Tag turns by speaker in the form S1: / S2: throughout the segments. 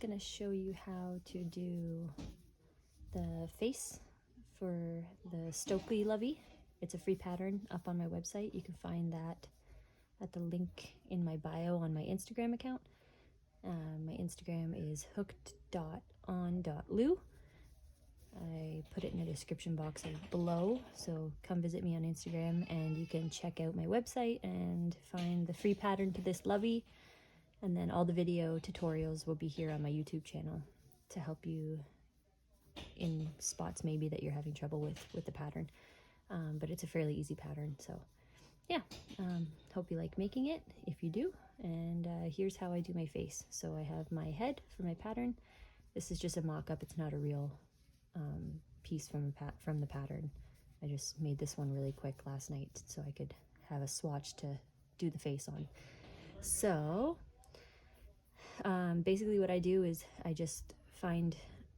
S1: gonna show you how to do the face for the Stokely lovey. It's a free pattern up on my website. You can find that at the link in my bio on my Instagram account. My Instagram is hooked.on.loo. I put it in the description box below, so come visit me on Instagram and you can check out my website and find the free pattern to this lovey. And then all the video tutorials will be here on my YouTube channel to help you in spots maybe that you're having trouble with the pattern. But it's a fairly easy pattern, so yeah, hope you like making it if you do. And here's how I do my face. So I have my head for my pattern. This is just a mock-up, it's not a real piece from the pattern. I just made this one really quick last night so I could have a swatch to do the face on. So basically what I do is I just find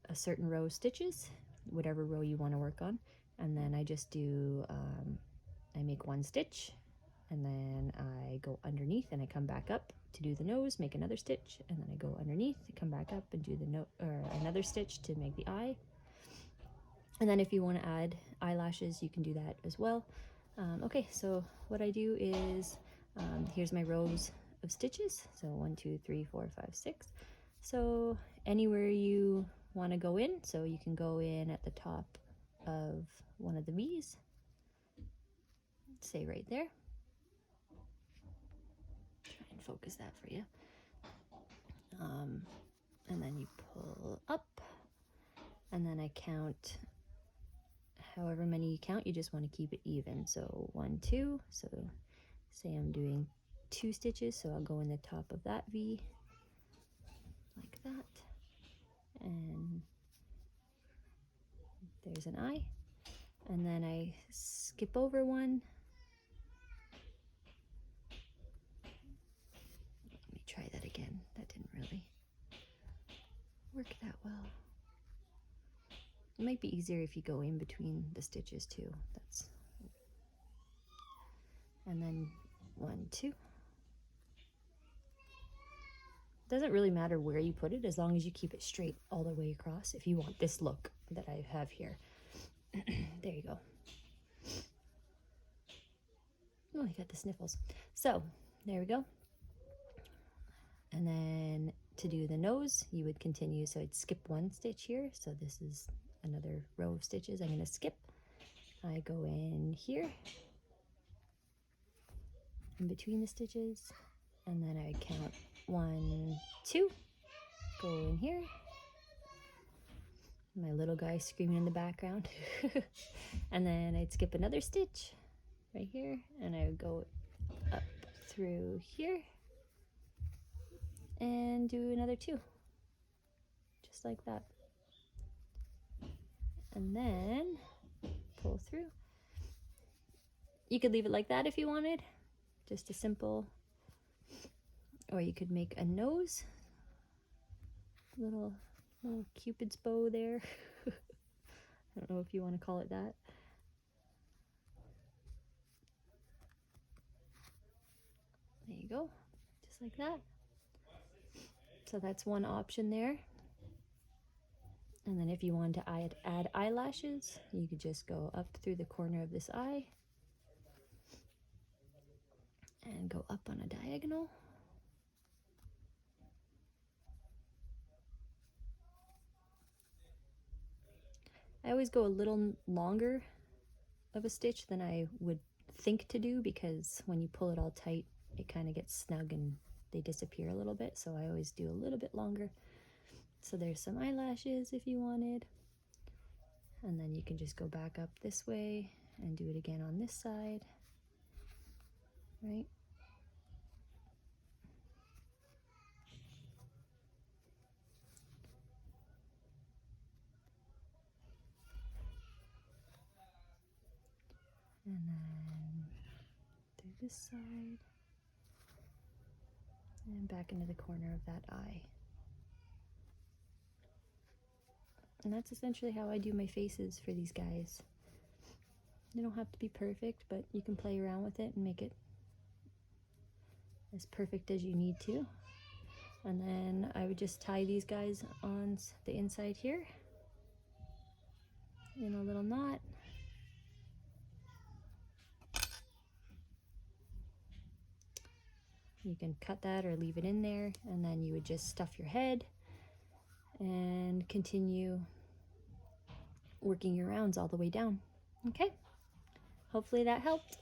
S1: a certain row of stitches, whatever row you want to work on, and then I just do I make one stitch and then I go underneath and I come back up to do the nose, make another stitch, and then I go underneath, come back up and do the another stitch to make the eye. And then if you want to add eyelashes, you can do that as well. Okay, so what I do is, here's my rows of stitches. So 1, 2, 3, 4, 5, 6. So anywhere you want to go in, so you can go in at the top of one of the V's, say right there. Try and focus that for you. And then you pull up, and then I count however many you count. You just want to keep it even. So 1, 2. So say I'm doing 2 stitches, so I'll go in the top of that V like that, and there's an eye, and then I skip over one. Let me try that again. That didn't really work that well. It might be easier if you go in between the stitches too. And then 1, 2. Doesn't really matter where you put it as long as you keep it straight all the way across if you want this look that I have here. There you go. Oh, I got the sniffles. So there we go. And then to do the nose, you would continue. So I'd skip one stitch here. So this is another row of stitches I'm going to skip. I go in here in between the stitches, and then I count 1, 2, go in here. My little guy screaming in the background. And then I'd skip another stitch right here, and I would go up through here and do another 2, just like that. And then pull through. You could leave it like that if you wanted, just a simple, or you could make a nose, little cupid's bow there. I don't know if you want to call it that. There you go, just like that. So that's one option there. And then if you want to add eyelashes, you could just go up through the corner of this eye and go up on a diagonal. I always go a little longer of a stitch than I would think to do, because when you pull it all tight, it kind of gets snug and they disappear a little bit. So I always do a little bit longer. So there's some eyelashes if you wanted. And then you can just go back up this way and do it again on this side, right? And then through this side and back into the corner of that eye. And that's essentially how I do my faces for these guys. They don't have to be perfect, but you can play around with it and make it as perfect as you need to. And then I would just tie these guys on the inside here in a little knot. You can cut that or leave it in there, and then you would just stuff your head and continue working your rounds all the way down. Okay, hopefully that helped.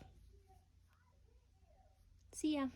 S1: See ya.